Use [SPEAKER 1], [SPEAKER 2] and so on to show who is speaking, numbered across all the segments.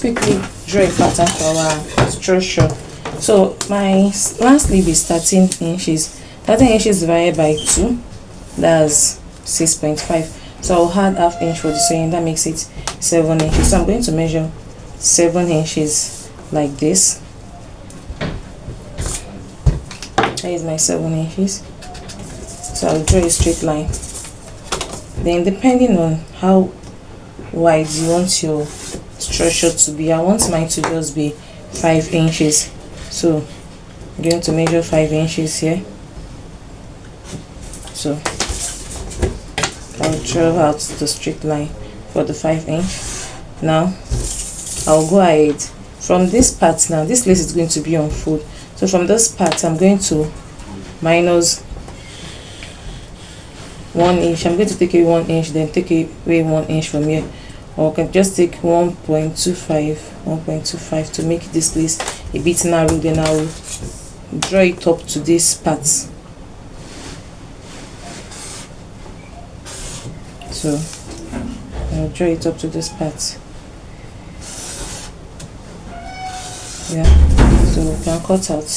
[SPEAKER 1] quickly draw a pattern for our structure. So my long sleeve is 13 inches. 13 inches divided by 2, that's 6.5. So I'll add half inch for the sewing, that makes it 7 inches. So I'm going to measure 7 inches like this. That is my 7 inches. So I'll draw a straight line. Then depending on how wide you want your structure to be, I want mine to just be 5 inches. So I'm going to measure 5 inches here. So I'll draw out the straight line for the 5 inch. Now I'll go ahead from this part. Now this lace is going to be on fold, so from this part I'm going to minus 1 inch. I'm going to take away 1 inch, then take away 1 inch from here, or I can just take 1.25 to make this lace a bit narrow. Then I'll draw it up to this part. So I'll draw it up to this part. Yeah, so we can cut out.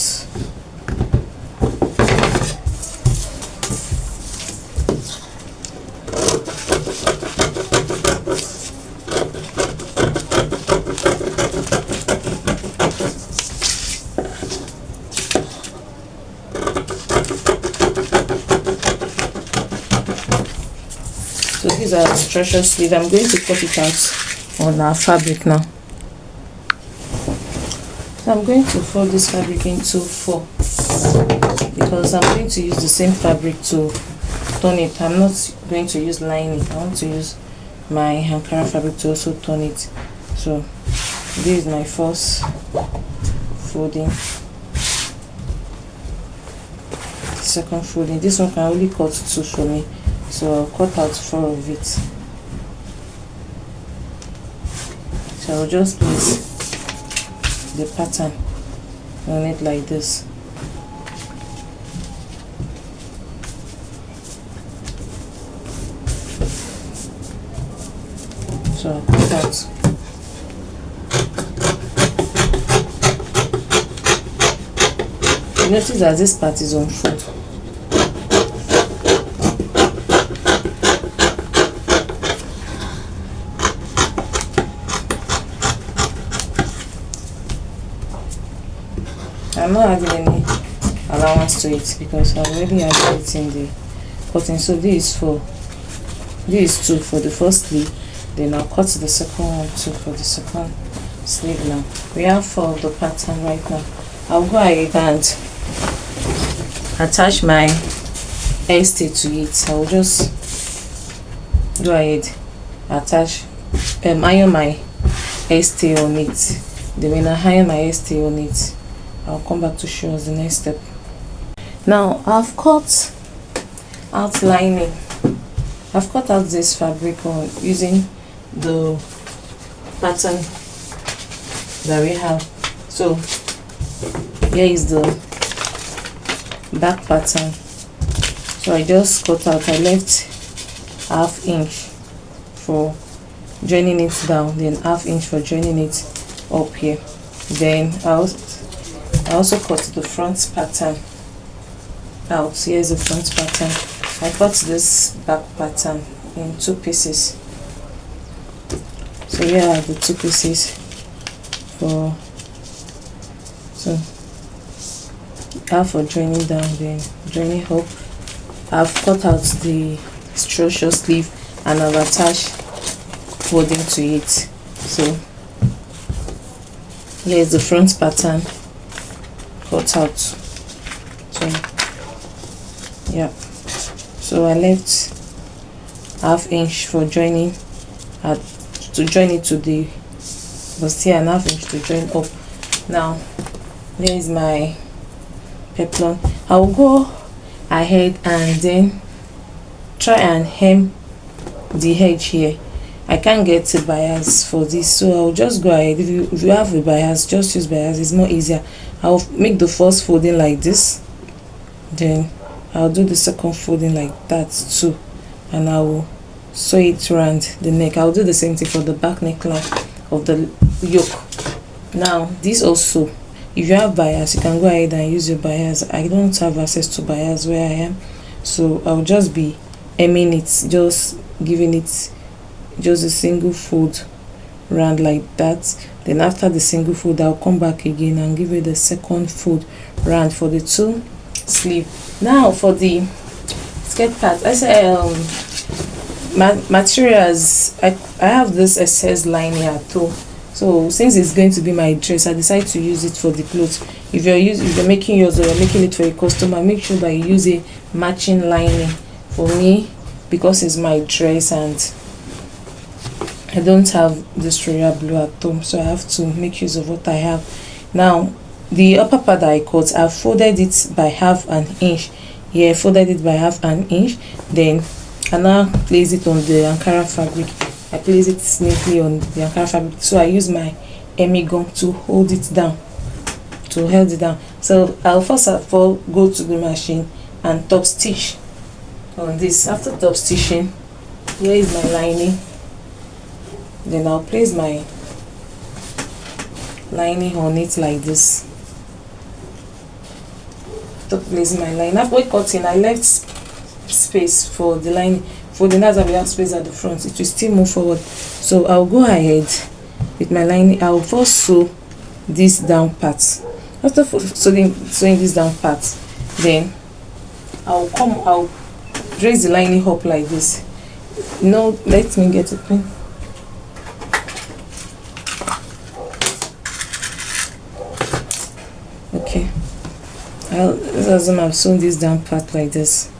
[SPEAKER 1] So these are structure sleeve. I'm going to cut it out on our fabric now. So I'm going to fold this fabric into 4 because I'm going to use the same fabric to turn it. I'm not going to use lining. I want to use my Ankara fabric to also turn it. So this is my first folding, second folding. This one can only cut 2 for me, so I'll cut out 4 of it. So I'll just place the pattern on it like this. So I'll cut out. You notice that this part is on fold. I'm not adding any allowance to it because I already added it in the cutting. So this is 2 for the first sleeve, then I'll cut the second one 2 for the second sleeve. Now we have 4 of the pattern right now. I'll go ahead and attach my hairstay to it. I'll just go ahead, attach iron my hairstay on it. Then when I iron my hairstay on it, I'll come back to show us the next step. Now I've cut out lining. I've cut out this fabric on using the pattern that we have. So here is the back pattern. So I just cut out. I left ½ inch for joining it down, then ½ inch for joining it up here. Then I also cut the front pattern out. Here's the front pattern. I cut this back pattern in 2 pieces. So here are the 2 pieces for half for joining down, then joining up. I've cut out the structure sleeve and I've attached folding to it. So here's the front pattern cut out. So yeah, so I left ½ inch for joining to join it to the bustier and ½ inch to join up. Now there is my peplum. I'll go ahead and then try and hem the edge here. I can't get a bias for this, so I'll just go ahead. If you have a bias, just use bias, it's more easier. I'll make the first folding like this, then I'll do the second folding like that too, and I will sew it around the neck. I'll do the same thing for the back neckline of the yolk. Now this also, if you have bias, you can go ahead and use your bias. I don't have access to bias where I am, so I'll just be hemming it, just giving it just a single fold round like that. Then after the single fold, I'll come back again and give it the second fold round for the two sleeve. Now for the skirt part, I say materials, I have this excess lining at home, so since it's going to be my dress, I decide to use it for the clothes. If you're making yours or you're making it for a customer, make sure that you use a matching lining. For me, because it's my dress and I don't have this royal blue at home, so I have to make use of what I have. Now the upper part that I cut, I've folded it by half an inch. Here, folded it by half an inch. Then I now place it on the Ankara fabric. I place it neatly on the Ankara fabric, so I use my hemming gun to hold it down, so I'll first of all go to the machine and top stitch on this. After top stitching, here is my lining. Then I'll place my lining on it like this. After placing my lining, after cutting, I left space for the lining. For the nails, I will have space at the front. It will still move forward. So I'll go ahead with my lining. I'll first sew this down part. After sewing this down part, then I'll raise the lining up like this. No, let me get a pen. Okay, let's assume I've sewn this down part like this.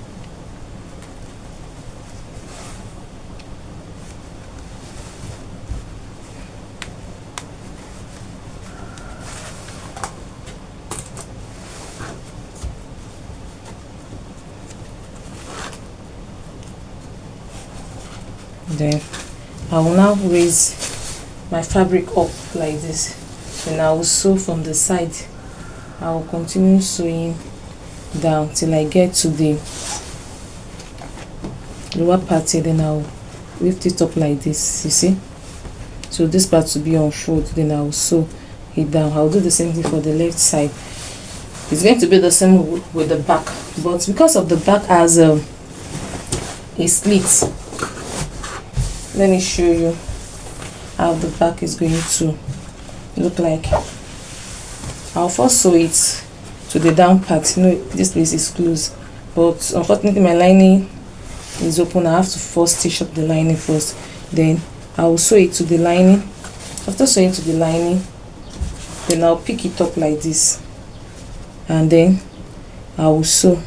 [SPEAKER 1] Then I will now raise my fabric up like this. Then I will sew from the side. I will continue sewing down till I get to the lower part here. Then I'll lift it up like this, you see. So this part will be on fold. Then I will sew it down. I'll do the same thing for the left side. It's going to be the same with the back, but because of the back has a slit, let me show you how the back is going to look like. I'll first sew it to the down part. You know, this place is closed, but unfortunately my lining is open. I have to first stitch up the lining first. Then I'll sew it to the lining. After sewing to the lining, then I'll pick it up like this, and then I will sew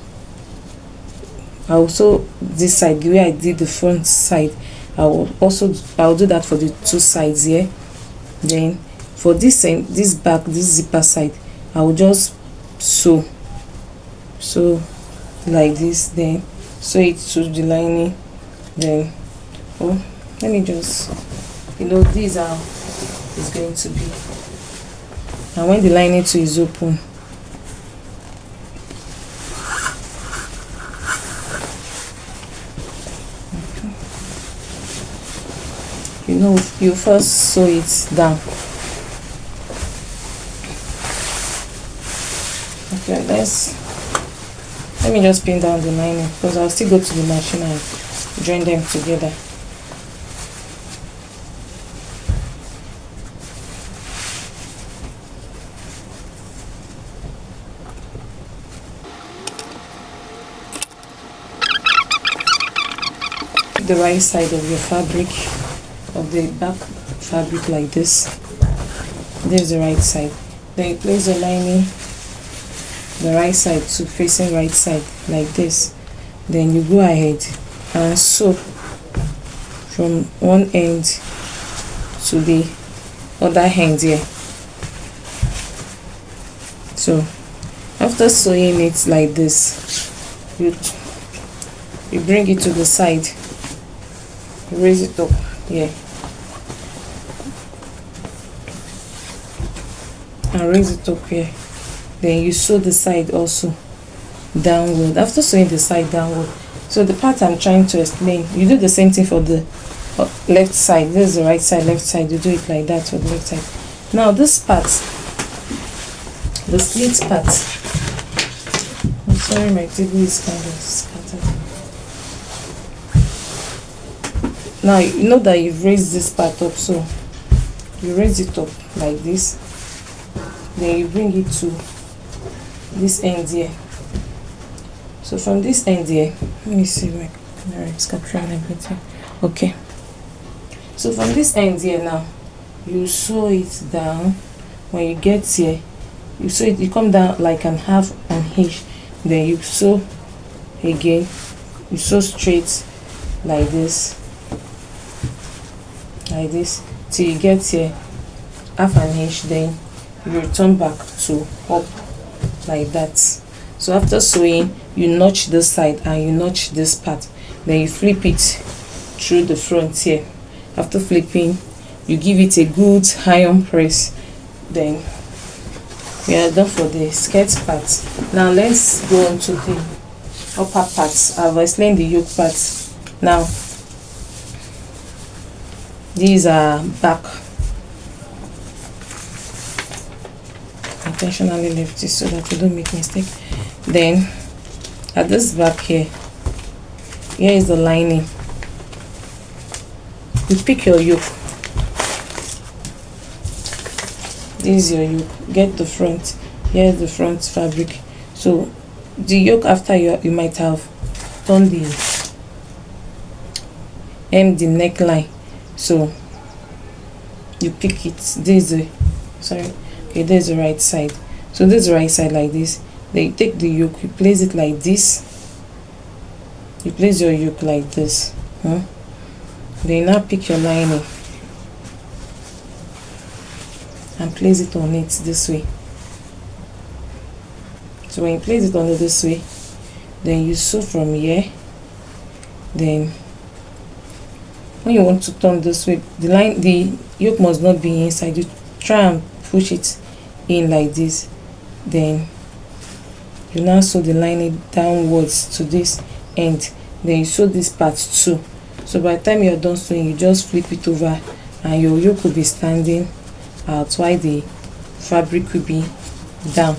[SPEAKER 1] this side the way I did the front side. I'll do that for the two sides here. Then for this end, this back, this zipper side, I will just sew like this, then sew it to the lining. Then let me just, these are it's going to be. And when the lining too is open, you first sew it down. Okay, let me just pin down the lining, because I'll still go to the machine and join them together. The right side of your fabric, of the back fabric like this. There's the right side. Then you place the lining, the right side to facing right side like this. Then you go ahead and sew from one end to the other end here. So after sewing it like this, you bring it to the side, raise it up here and raise it up here. Then you sew the side also downward. After sewing the side downward, so the part I'm trying to explain, you do the same thing for the left side. This is the right side, left side, you do it like that for the left side. Now this part, the slit part, I'm sorry my table is kind of scattered. Now you know that you've raised this part up, so you raise it up like this, then you bring it to this end here. So from this end here, let me see my camera is capturing everything. Okay, so from this end here now, you sew it down. When you get here, you sew it, you come down like an half an inch, then you sew again, you sew straight like this till you get here half an inch, then you return back to up like that. So after sewing, you notch this side and you notch this part, then you flip it through the front here. After flipping, you give it a good iron press, then we are done for the skirt part. Now let's go on to the upper part. I've explained the yoke part. Now these are back. Intentionally left it so that you don't make mistake. Then at this back here is the lining. You pick your yoke. This is your yoke. Get the front. Here's the front fabric. So the yoke, after you might have done the neckline, so you pick it. This is there's the right side. So this is the right side like this. Then you take the yoke, you place it like this. You place your yoke like this. Then you now pick your lining and place it on it this way. So when you place it on it this way, then you sew from here. Then when you want to turn this way, the yoke must not be inside. You try and push it in like this. Then you now sew the lining downwards to this end. Then you sew this part too. So by the time you're done sewing, you just flip it over and your yoke will be standing out while the fabric will be down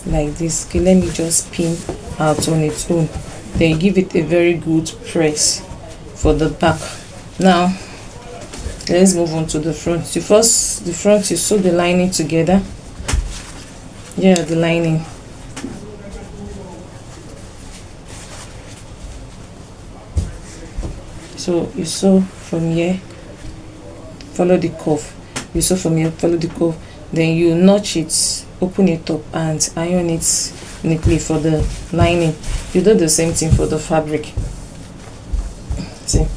[SPEAKER 1] like this. Okay, let me just pin out on its own. Then you give it a very good press for the back. Now let's move on to the front. The front, you sew the lining together. The lining. So you sew from here, follow the curve. You sew from here, follow the curve. Then you notch it, open it up and iron it neatly for the lining. You do the same thing for the fabric. See,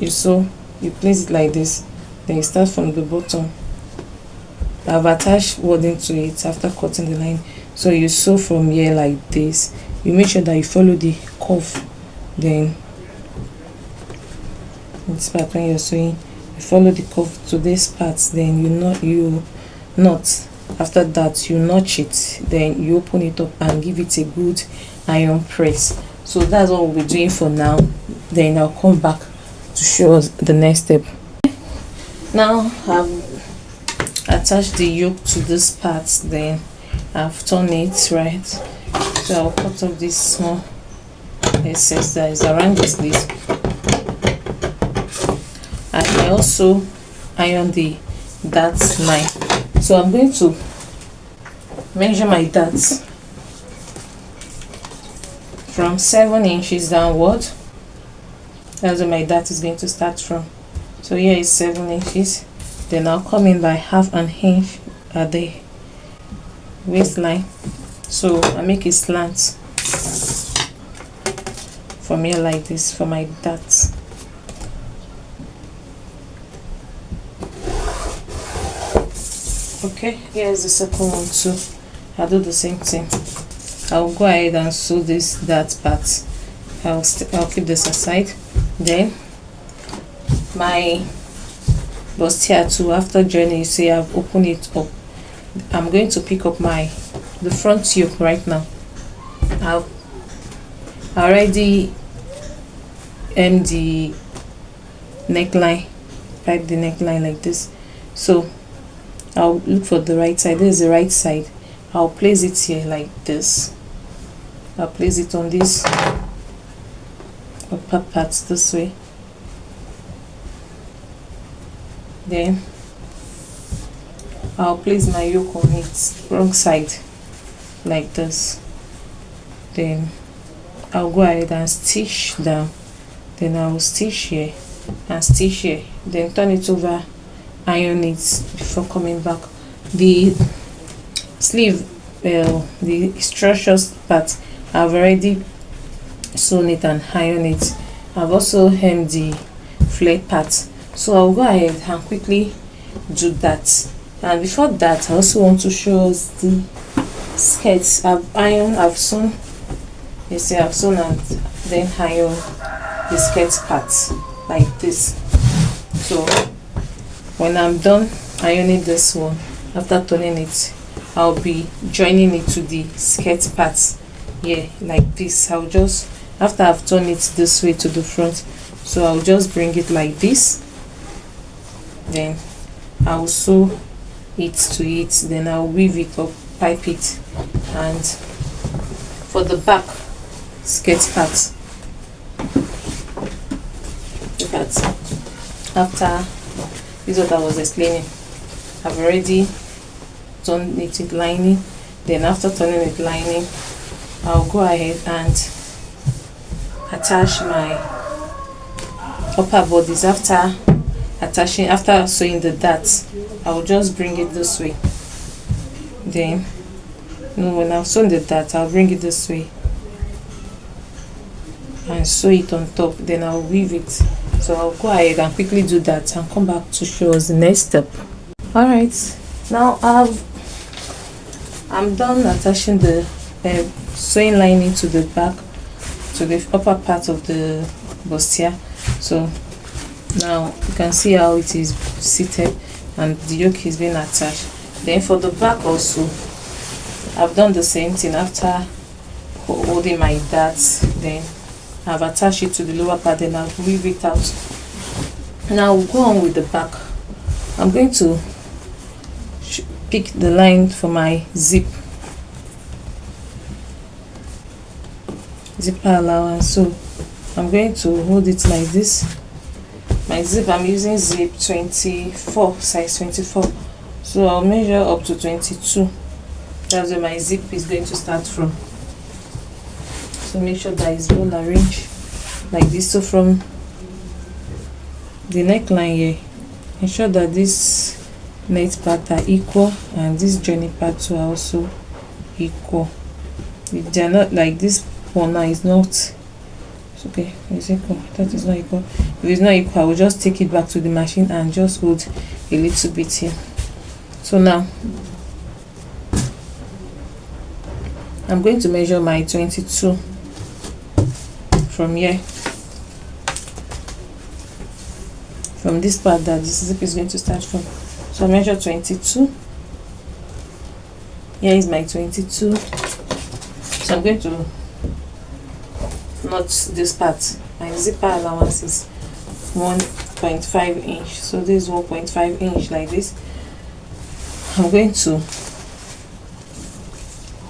[SPEAKER 1] you sew, you place it like this, then you start from the bottom. I've attached wording to it after cutting the line. So you sew from here like this. You make sure that you follow the curve. Then this part, when you're sewing, you follow the curve to this part. Then you knot. After that, you notch it. Then you open it up and give it a good iron press. So that's what we'll be doing for now. Then I'll come back to show us the next step. Now I've attached the yoke to this part. Then I've turned it right. So I'll cut off this small excess that is around the sleeve. And I also iron the darts line. So I'm going to measure my darts from 7 inches downward. That's where my dart is going to start from. So here is 7 inches. Then I'll come in by half an inch at the waistline. So I make a slant from here like this for my darts. Okay, here's the second one too. I'll do the same thing. I'll go ahead and sew this dart part. I'll keep this aside. Then my bustier too, after joining, you see I've opened it up. I'm going to pick up the front yoke right now. I've already hemmed the neckline, pipe the neckline like this. So I'll look for the right side. This is the right side. I'll place it here like this. I'll place it on this upper part this way. Then I'll place my yoke on it wrong side like this. Then I'll go ahead and stitch down. Then I'll stitch here and stitch here. Then turn it over, iron it before coming back. The sleeve, the structures part, I've already sewn it and ironed it. I've also hemmed the flare part. So I'll go ahead and quickly do that. And before that, I also want to show us the skirts. I've sewn. You see, I've sewn and then iron the skirt part like this. So when I'm done ironing this one, after turning it, I'll be joining it to the skirt part here like this. I'll just, after I've turned it this way to the front, so I'll just bring it like this. Then I'll sew it to it. Then I'll weave it up, pipe it, and for the back skirt part, look at, after this is what I was explaining. I've already turned it with lining. Then after turning it lining, I'll go ahead and attach my upper bodies. After sewing the darts, I'll just bring it this way. Then when I've sewn the dart, I'll bring it this way and sew it on top. Then I'll weave it. So I'll go ahead and quickly do that and come back to show us the next step. Alright, now I'm done attaching the sewing lining to the back, to the upper part of the bustier. So now you can see how it is seated and the yoke is being attached. Then for the back also, I've done the same thing. After holding my darts, then I've attached it to the lower part, then I'll weave it out. Now we'll go on with the back. I'm going to pick the line for my zipper allowance. So I'm going to hold it like this. My zip, I'm using zip 24, size 24. So I'll measure up to 22. That's where my zip is going to start from. So make sure that it's well arranged like this. So from the neckline here, ensure that this net part are equal and this joining part too are also equal. If they are not, like this one now is not, it's okay, it's equal, that is not equal. If it's not equal, I will just take it back to the machine and just hold a little bit here. So now I'm going to measure my 22 from here, from this part that this zip is going to start from. So I measure 22. Here is my 22. So I'm going to knot this part. My zipper allowance is 1.5 inch. So this is 1.5 inch like this. I'm going to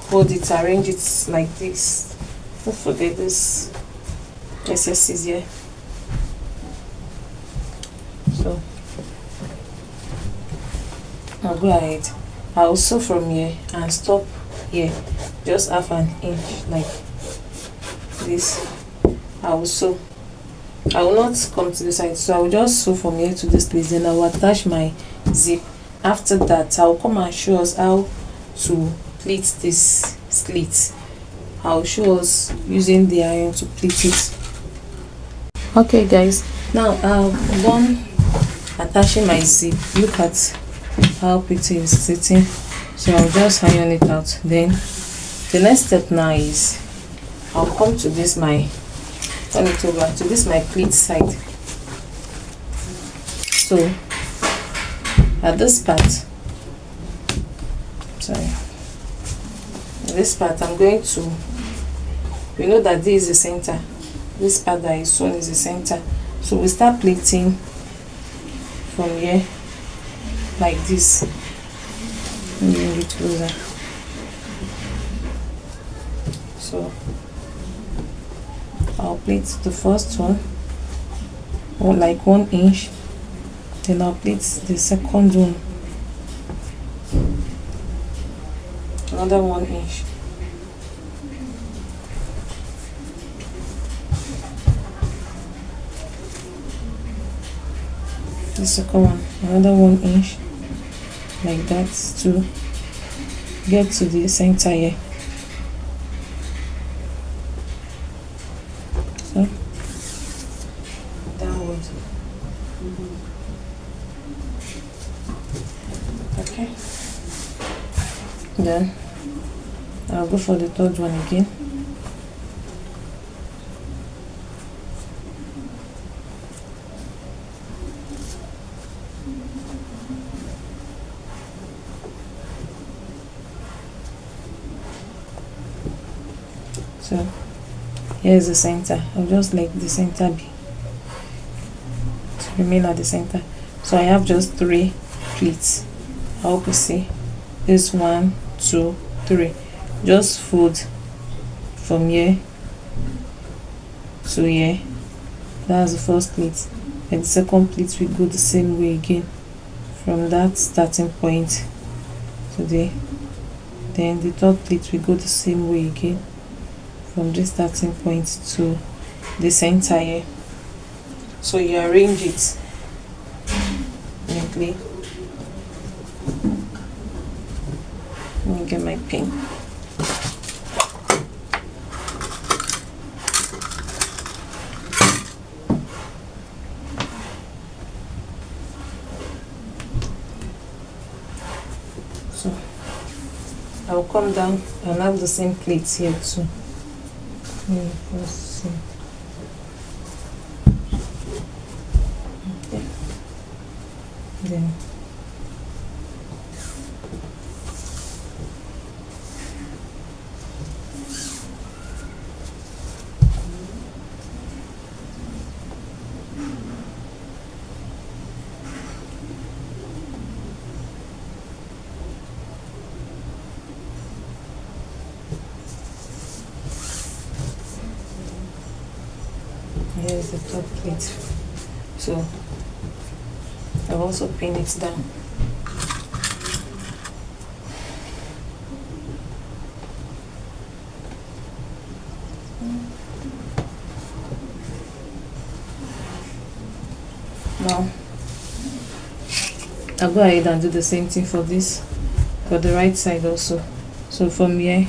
[SPEAKER 1] hold it, arrange it like this. Don't forget this SS is here. So I'll go ahead. I'll sew from here and stop here, just half an inch like this. I will sew. I will not come to the side, so I will just sew from here to this place. Then I will attach my zip. After that, I will come and show us how to pleat this slit. I will show us using the iron to pleat it. Okay guys, now I've done attaching my zip. Look at how pretty it's sitting. So I'll just iron it out. Then the next step now is I'll come to this my, turn it over to this my pleat side. So at this part, sorry, this part I'm going to, you know that this is the center, this part that is sewn is the center. So we start pleating from here like this. Let me bring it closer. So I'll plait the first one, or like 1 inch, then I'll plait the second one another 1 inch. The second one another 1 inch, like that, to get to the center here. So downward. Okay, then I'll go for the third one again. So here's the center. I'll just let the center be to remain at the center. So I have just 3 pleats. I hope you see this 1, 2, 3. Just fold from here to here. That's the first pleat, and the second pleat will go the same way again from that starting point to there. Then the third pleat will go the same way again from this starting point to the center here. So you arrange it neatly. Let me get my pen. So I'll come down and have the same plates here too. Let's see. Okay. Then here's the top plate. So I'll also pin it down. Now I'll go ahead and do the same thing for this, for the right side also. So from here,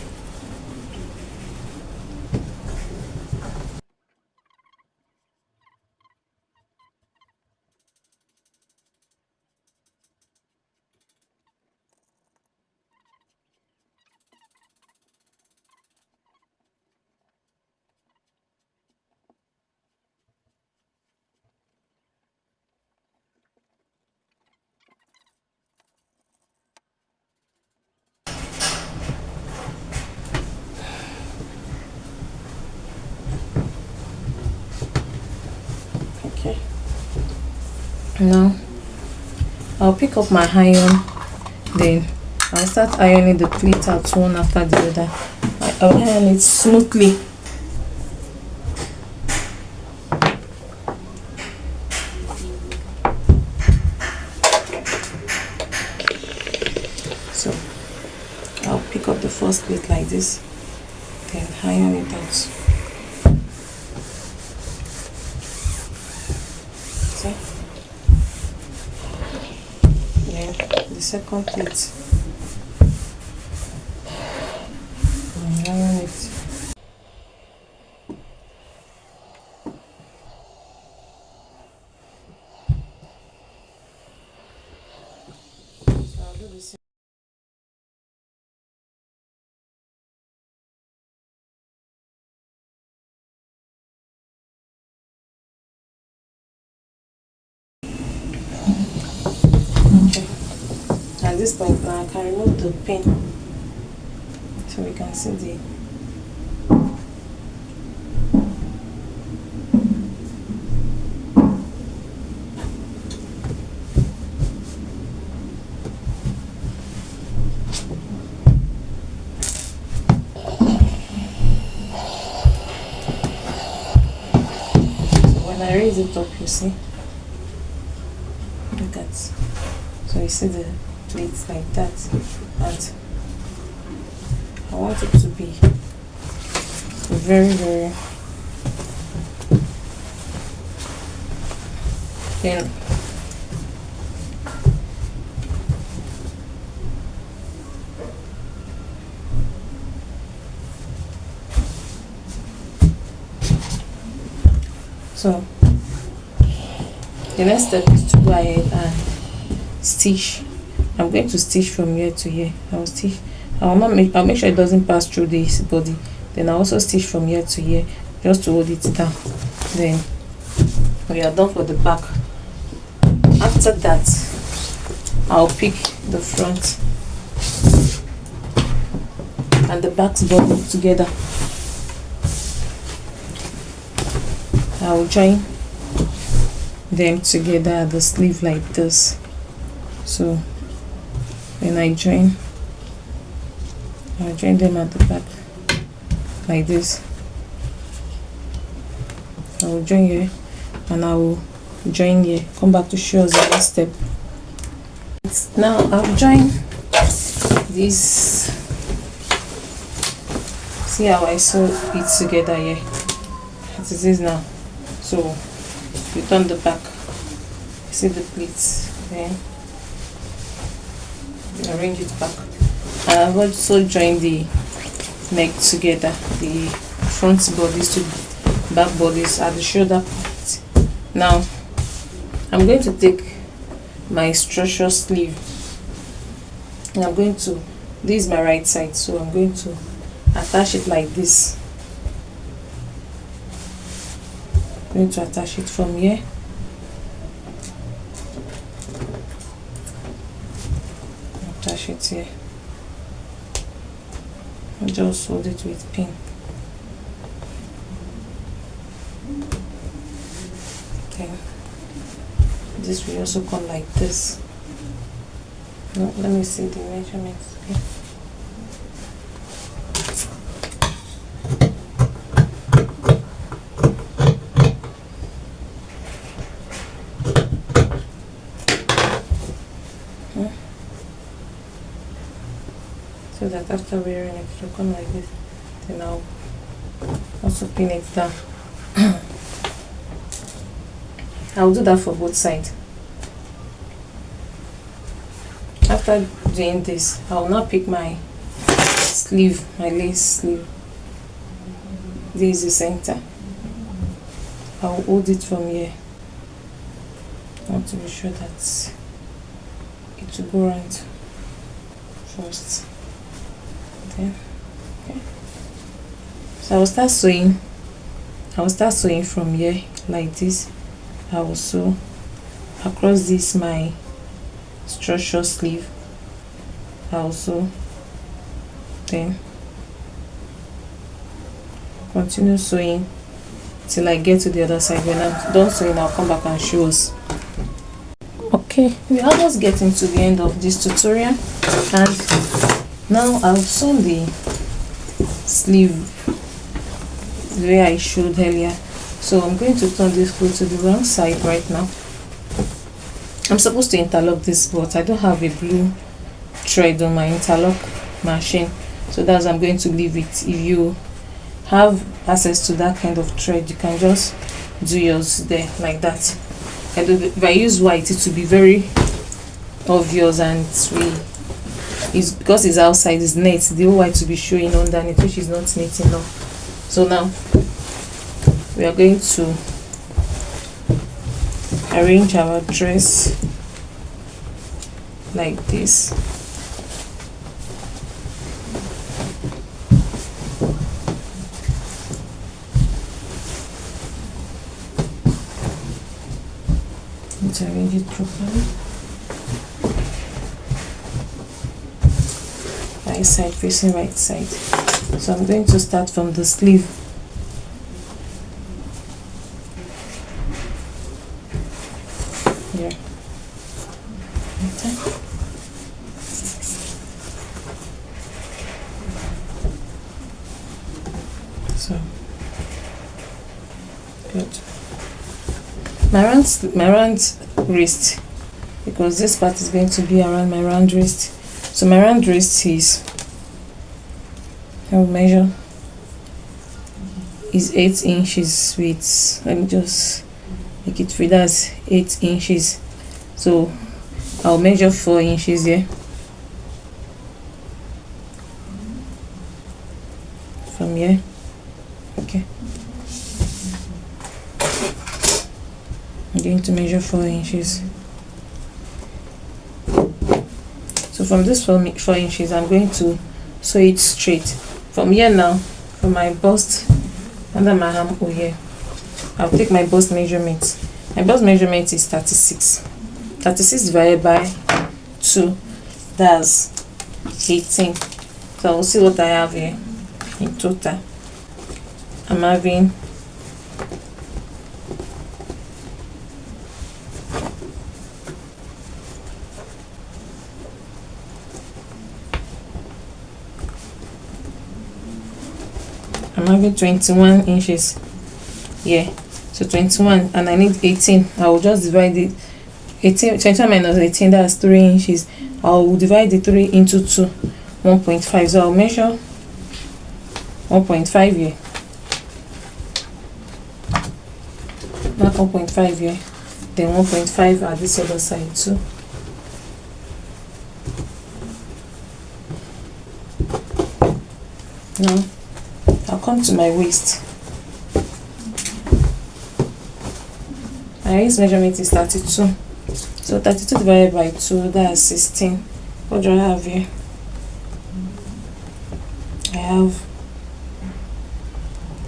[SPEAKER 1] okay. Now I'll pick up my iron, then I'll start ironing the pleat out one after the other. I'll iron it smoothly. So I'll pick up the first plate like this, then iron it out. See? Then the second plate, iron it. So I'll do the same. Okay. At this point now I can remove the pin so we can see the I raise it up, you see. Look at, so you see the pleats like that, and I want it to be very thin. So the next step is to go ahead and stitch. I'm going to stitch from here to here. I'll stitch. I'll make sure it doesn't pass through this body. Then I'll also stitch from here to here just to hold it down. Then we are done for the back. After that, I'll pick the front and the back's body together. I'll join them together at the sleeve like this. So when I'll join them at the back like this. I will join here and I will join here. Come back to show us the next step. Now I've joined this. See how I sew it together here as it is now. So you turn the back, see the pleats, then arrange it back. And I've also joined the neck together, the front bodies to back bodies at the shoulder part. Now I'm going to take my structure sleeve and I'm going to, this is my right side, so I'm going to attach it like this. I'm going to attach it from here. Attach it here. I'll just hold it with pin. Okay. This will also come like this. No, let me see the measurements. Okay. So that after wearing it, it will come like this. Then I'll also pin it down. I'll do that for both sides. After doing this, I'll now pick my sleeve, my lace sleeve. This is the center. I'll hold it from here. I want to be sure that it will go around first. Then, okay. So I will start sewing. From here like this. I will sew across this my structure sleeve. I will sew, then continue sewing till I get to the other side. When I'm done sewing, I'll come back and show us. Okay, we're almost getting to the end of this tutorial, and now I've sewn the sleeve the way I showed earlier. So I'm going to turn this cloth to the wrong side right now. I'm supposed to interlock this, but I don't have a blue thread on my interlock machine, so that's why I'm going to leave it. If you have access to that kind of thread, you can just do yours there like that. And if I use white, it will be very obvious, and it's because it's outside, it's net, the whole white will be showing underneath, which is not neat enough. So now we are going to arrange our dress like this. Let's arrange it properly. Right side facing right side. So I'm going to start from the sleeve. Here. Okay. So good. my round wrist, because this part is going to be around my round wrist. So my round wrist is, I will measure, is 8 inches with, let me just make it free, that's 8 inches. So I'll measure 4 inches here from here. Okay, I'm going to measure 4 inches. So from this 4 inches, I'm going to sew it straight from here. Now from my bust under my armhole here, I'll take my bust measurement. My bust measurement is 36 divided by 2, that's 18. So I will see what I have here in total. I'm having 21 inches. Yeah, so 21, and I need 18. I will just divide it. 21 minus 18, that's 3 inches. I will divide the 3 into 2, 1.5. So I'll measure 1.5 here. Not 1.5 here, then 1.5 at this other side too. Now I'll come to my waist. My waist measurement is 32. So 32 divided by 2, that's 16. What do I have here? I have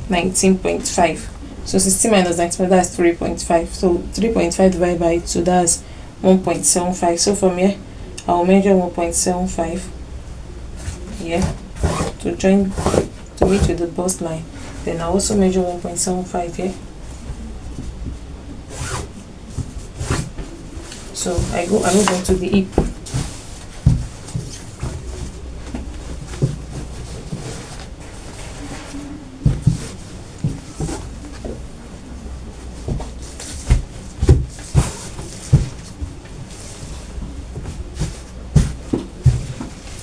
[SPEAKER 1] 19.5. So 16 minus 19, that's 3.5. So 3.5 divided by 2, that's 1.75. So from here, I'll measure 1.75 here to join to meet with the bust line. Then I'll also measure 1.75 here. So I move on to the hip.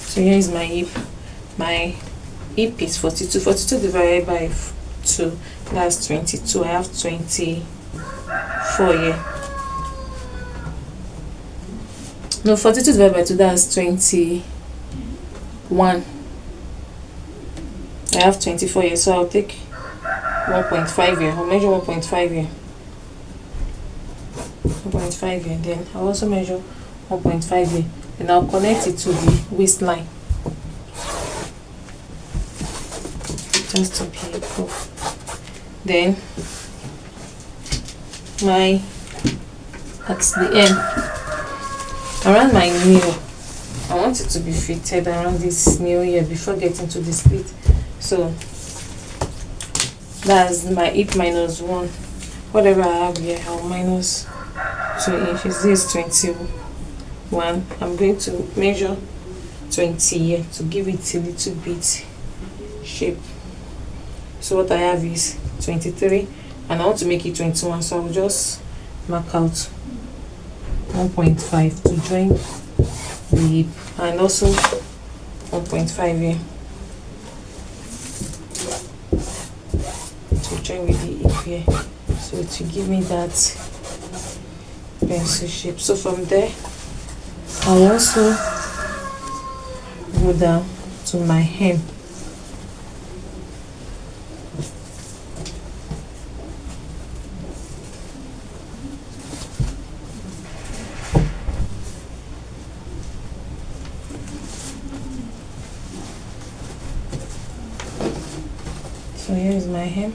[SPEAKER 1] So here is my hip. My hip is 42. 42 divided by 2, that's 22. I have 24 here. No, 42 divided by 2, that's 21. I have 24 here, so I'll take 1.5 here. I'll measure 1.5 here. 1.5 here. Then I'll also measure 1.5 here. And I'll connect it to the waistline, just to be equal. Then at the end, around my nail, I want it to be fitted around this nail here before getting to the slit. So that's my hip minus 1. Whatever I have here, I'll minus 2 inches. This is 21. I'm going to measure 20 here to give it a little bit shape. So what I have is 23, and I want to make it 21, so I'll just mark out 1.5 to join the hip, and also 1.5 here to join with the hip here, so to give me that pencil shape. So from there, I'll also go down to my hem. So here is my hem.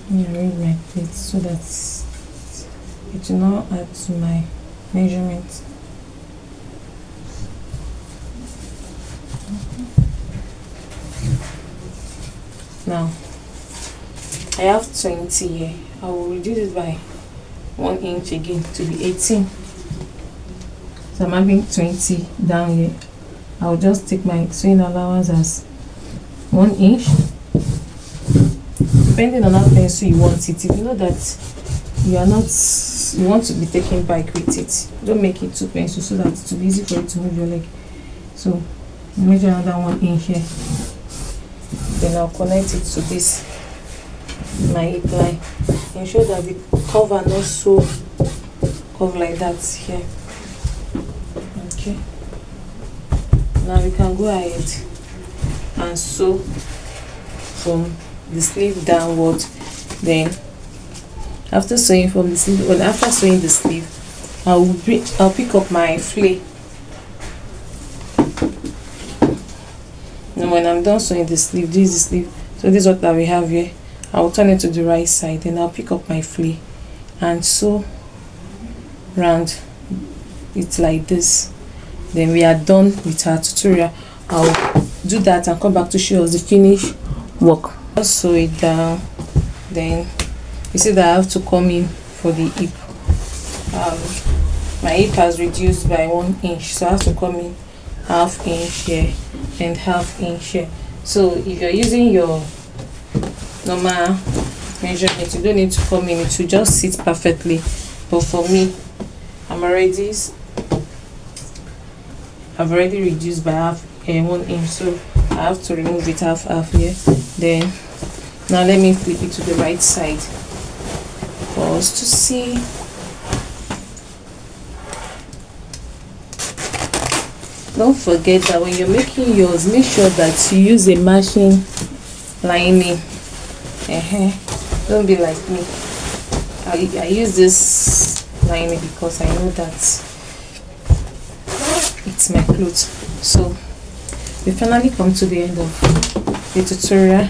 [SPEAKER 1] Rearrange my plate so that it will not add to my measurement. Now I have 20 here. I will reduce it by 1 inch again to be 18. So I'm having 20 down here I'll just take my sewing allowance as 1 inch, depending on how pencil you want it. If you know that you want to be taking bike with it, don't make it too pencil so that it will be easy for you to move your leg. So measure another 1 inch here, then I'll connect it to this my hip line. Ensure that the cover not so curve like that here. Okay, now we can go ahead and sew from the sleeve downward. Then after sewing from the sleeve, after sewing the sleeve, I'll pick up my flay. And when I'm done sewing the sleeve, this is the sleeve, so this is what that we have here. I'll turn it to the right side, and I'll pick up my flay and sew round it like this. Then we are done with our tutorial. I'll do that and come back to show us the finished work. Just sew it down. Then you see that I have to come in for the hip. My hip has reduced by 1 inch, so I have to come in ½ inch here and ½ inch here. So if you're using your normal measurement, you don't need to come in, it will just sit perfectly. But for me, I've already reduced by 1 inch, so I have to remove it half here. Then now let me flip it to the right side for us to see. Don't forget that when you're making yours, make sure that you use a matching lining. Don't be like me. I use this lining because I know that it's my clothes. So we finally come to the end of the tutorial.